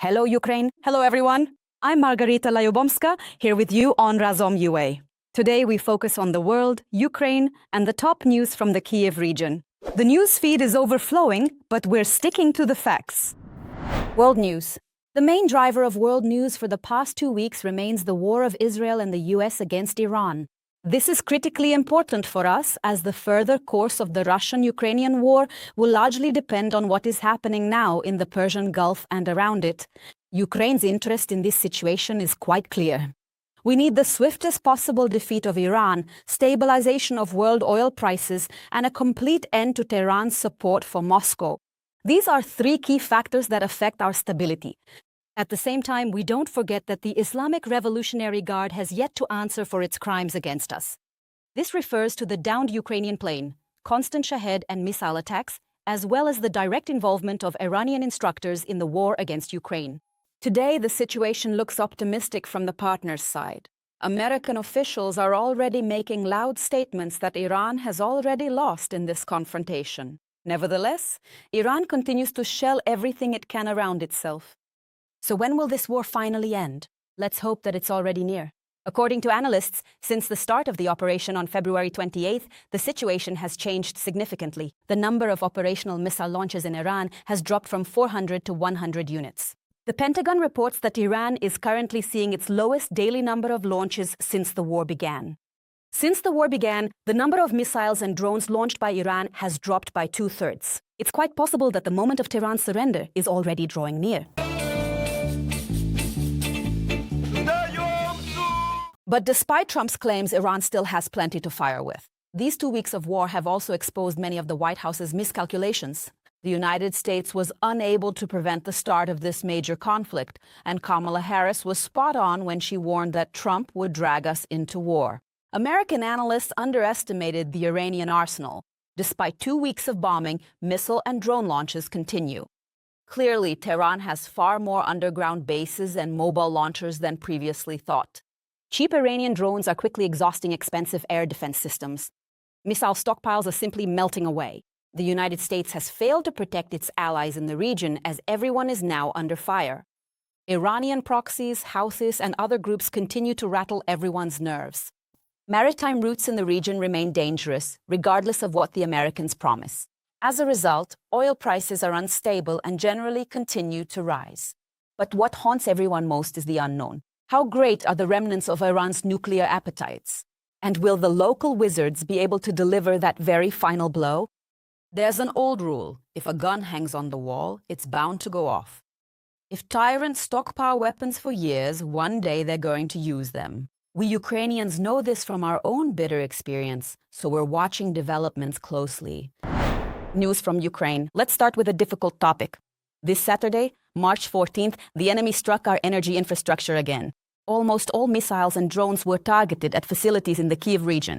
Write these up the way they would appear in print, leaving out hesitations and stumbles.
Hello, Ukraine. Hello, everyone. I'm Margarita Liubomska, here with you on Razom UA. Today, we focus on the world, Ukraine, and the top news from the Kyiv region. The news feed is overflowing, but we're sticking to the facts. World news. The main driver of world news for the past 2 weeks remains the war of Israel and the US against Iran. This is critically important for us as the further course of the Russian-Ukrainian war will largely depend on what is happening now in the Persian Gulf and around it. Ukraine's interest in this situation is quite clear. We need the swiftest possible defeat of Iran, stabilization of world oil prices, and a complete end to Tehran's support for Moscow. These are three key factors that affect our stability. At the same time, we don't forget that the Islamic Revolutionary Guard has yet to answer for its crimes against us. This refers to the downed Ukrainian plane, constant Shahed and missile attacks, as well as the direct involvement of Iranian instructors in the war against Ukraine. Today, the situation looks optimistic from the partners' side. American officials are already making loud statements that Iran has already lost in this confrontation. Nevertheless, Iran continues to shell everything it can around itself. So when will this war finally end? Let's hope that it's already near. According to analysts, since the start of the operation on February 28th, the situation has changed significantly. The number of operational missile launches in Iran has dropped from 400 to 100 units. The Pentagon reports that Iran is currently seeing its lowest daily number of launches since the war began. Since the war began, the number of missiles and drones launched by Iran has dropped by 2/3. It's quite possible that the moment of Tehran's surrender is already drawing near. But despite Trump's claims, Iran still has plenty to fire with. These 2 weeks of war have also exposed many of the White House's miscalculations. The United States was unable to prevent the start of this major conflict, and Kamala Harris was spot on when she warned that Trump would drag us into war. American analysts underestimated the Iranian arsenal. Despite 2 weeks of bombing, missile and drone launches continue. Clearly, Tehran has far more underground bases and mobile launchers than previously thought. Cheap Iranian drones are quickly exhausting expensive air defense systems. Missile stockpiles are simply melting away. The United States has failed to protect its allies in the region as everyone is now under fire. Iranian proxies, Houthis, and other groups continue to rattle everyone's nerves. Maritime routes in the region remain dangerous, regardless of what the Americans promise. As a result, oil prices are unstable and generally continue to rise. But what haunts everyone most is the unknown. How great are the remnants of Iran's nuclear appetites? And will the local wizards be able to deliver that very final blow? There's an old rule: if a gun hangs on the wall, it's bound to go off. If tyrants stockpile weapons for years, one day they're going to use them. We Ukrainians know this from our own bitter experience, so we're watching developments closely. News from Ukraine. Let's start with a difficult topic. This Saturday, March 14th, the enemy struck our energy infrastructure again. Almost all missiles and drones were targeted at facilities in the Kyiv region.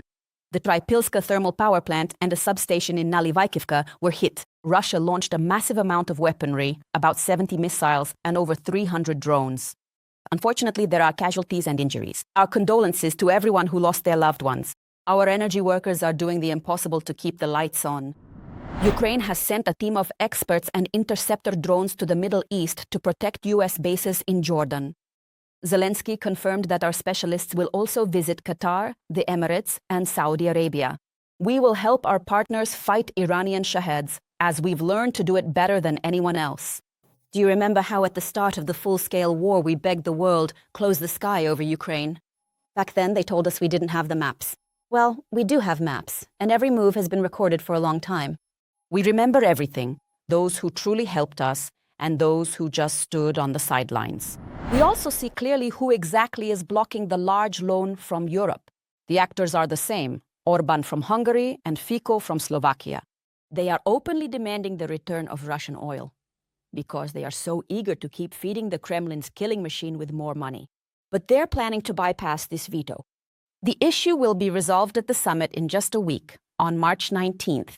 The Trypilska thermal power plant and a substation in Nalivaikivka were hit. Russia launched a massive amount of weaponry, about 70 missiles and over 300 drones. Unfortunately, there are casualties and injuries. Our condolences to everyone who lost their loved ones. Our energy workers are doing the impossible to keep the lights on. Ukraine has sent a team of experts and interceptor drones to the Middle East to protect US bases in Jordan. Zelensky confirmed that our specialists will also visit Qatar, the Emirates, and Saudi Arabia. We will help our partners fight Iranian Shaheds, as we've learned to do it better than anyone else. Do you remember how at the start of the full-scale war we begged the world, close the sky over Ukraine? Back then they told us we didn't have the maps. Well, we do have maps, and every move has been recorded for a long time. We remember everything, those who truly helped us, and those who just stood on the sidelines. We also see clearly who exactly is blocking the large loan from Europe. The actors are the same: Orban from Hungary and Fico from Slovakia. They are openly demanding the return of Russian oil because they are so eager to keep feeding the Kremlin's killing machine with more money. But they're planning to bypass this veto. The issue will be resolved at the summit in just a week, on March 19th.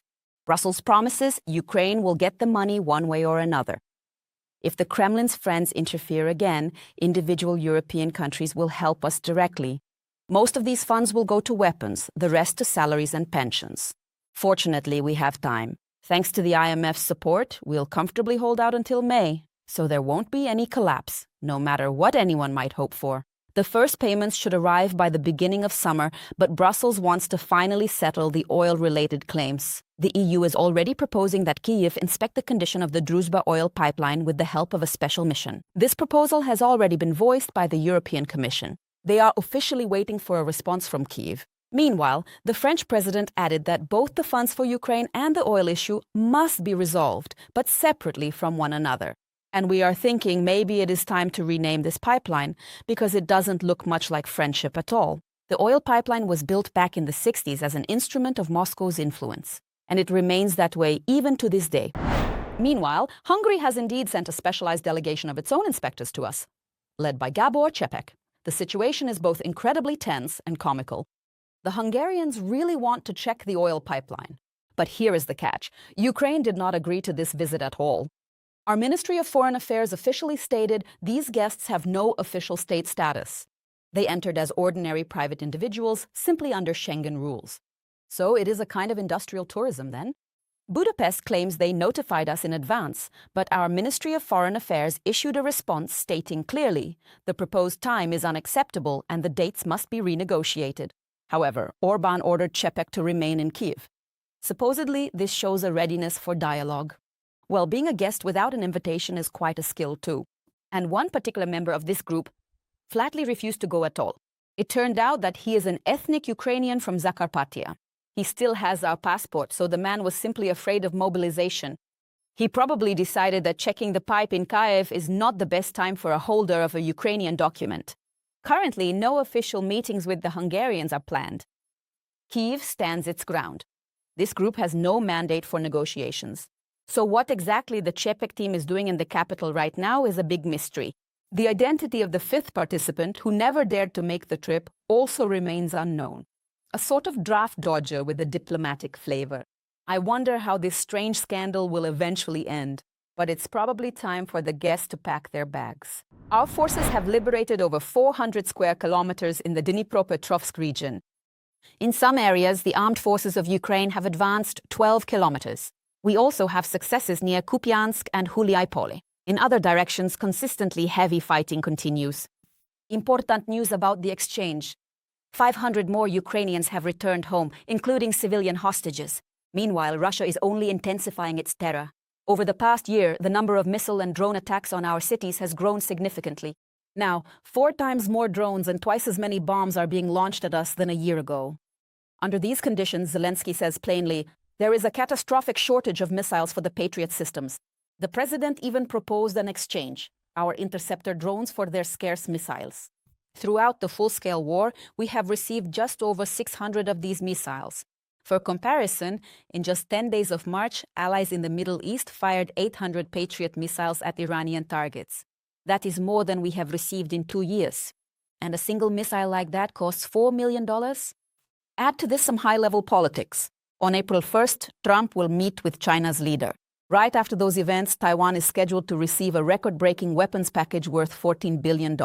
Brussels promises Ukraine will get the money one way or another. If the Kremlin's friends interfere again, individual European countries will help us directly. Most of these funds will go to weapons, the rest to salaries and pensions. Fortunately, we have time. Thanks to the IMF's support, we'll comfortably hold out until May. So there won't be any collapse, no matter what anyone might hope for. The first payments should arrive by the beginning of summer, but Brussels wants to finally settle the oil-related claims. The EU is already proposing that Kyiv inspect the condition of the Druzhba oil pipeline with the help of a special mission. This proposal has already been voiced by the European Commission. They are officially waiting for a response from Kyiv. Meanwhile, the French president added that both the funds for Ukraine and the oil issue must be resolved, but separately from one another. And we are thinking maybe it is time to rename this pipeline because it doesn't look much like friendship at all. The oil pipeline was built back in the 60s as an instrument of Moscow's influence, and it remains that way even to this day. Meanwhile, Hungary has indeed sent a specialized delegation of its own inspectors to us, led by Gábor Csepek. The situation is both incredibly tense and comical. The Hungarians really want to check the oil pipeline. But here is the catch. Ukraine did not agree to this visit at all. Our Ministry of Foreign Affairs officially stated these guests have no official state status. They entered as ordinary private individuals, simply under Schengen rules. So it is a kind of industrial tourism then. Budapest claims they notified us in advance, but our Ministry of Foreign Affairs issued a response stating clearly the proposed time is unacceptable and the dates must be renegotiated. However, Orban ordered Csepek to remain in Kyiv. Supposedly, this shows a readiness for dialogue. Well, being a guest without an invitation is quite a skill too. And one particular member of this group flatly refused to go at all. It turned out that he is an ethnic Ukrainian from Zakarpattia. He still has our passport, so the man was simply afraid of mobilization. He probably decided that checking the pipe in Kyiv is not the best time for a holder of a Ukrainian document. Currently, no official meetings with the Hungarians are planned. Kyiv stands its ground. This group has no mandate for negotiations. So what exactly the Csepek team is doing in the capital right now is a big mystery. The identity of the fifth participant, who never dared to make the trip, also remains unknown. A sort of draft dodger with a diplomatic flavor. I wonder how this strange scandal will eventually end, but it's probably time for the guests to pack their bags. Our forces have liberated over 400 square kilometers in the Dnipropetrovsk region. In some areas, the armed forces of Ukraine have advanced 12 kilometers. We also have successes near Kupyansk and Huliaipole. In other directions, consistently heavy fighting continues. Important news about the exchange. 500 more Ukrainians have returned home, including civilian hostages. Meanwhile, Russia is only intensifying its terror. Over the past year, the number of missile and drone attacks on our cities has grown significantly. Now, 4 times more drones and twice as many bombs are being launched at us than a year ago. Under these conditions, Zelensky says plainly, there is a catastrophic shortage of missiles for the Patriot systems. The president even proposed an exchange, our interceptor drones for their scarce missiles. Throughout the full-scale war, we have received just over 600 of these missiles. For comparison, in just 10 days of March, allies in the Middle East fired 800 Patriot missiles at Iranian targets. That is more than we have received in 2 years. And a single missile like that costs $4 million? Add to this some high-level politics. On April 1st, Trump will meet with China's leader. Right after those events, Taiwan is scheduled to receive a record-breaking weapons package worth $14 billion.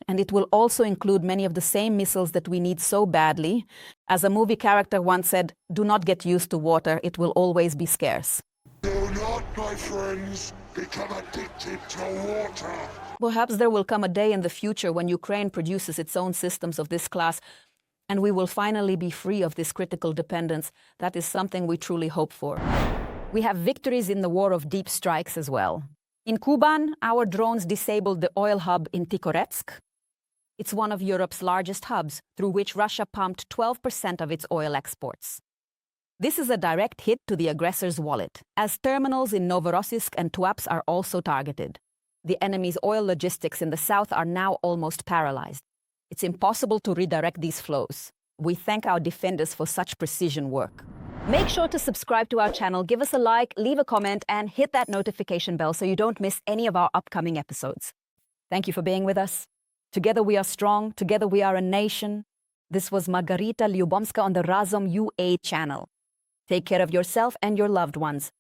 And it will also include many of the same missiles that we need so badly. As a movie character once said, do not get used to water, it will always be scarce. Do not, my friends, become addicted to water. Perhaps there will come a day in the future when Ukraine produces its own systems of this class, and we will finally be free of this critical dependence. That is something we truly hope for. We have victories in the war of deep strikes as well. In Kuban, our drones disabled the oil hub in Tikhoretsk. It's one of Europe's largest hubs, through which Russia pumped 12% of its oil exports. This is a direct hit to the aggressor's wallet, as terminals in Novorossiysk and Tuapse are also targeted. The enemy's oil logistics in the south are now almost paralyzed. It's impossible to redirect these flows. We thank our defenders for such precision work. Make sure to subscribe to our channel, give us a like, leave a comment, and hit that notification bell so you don't miss any of our upcoming episodes. Thank you for being with us. Together we are strong, together we are a nation. This was Margarita Liubomska on the Razom UA channel. Take care of yourself and your loved ones.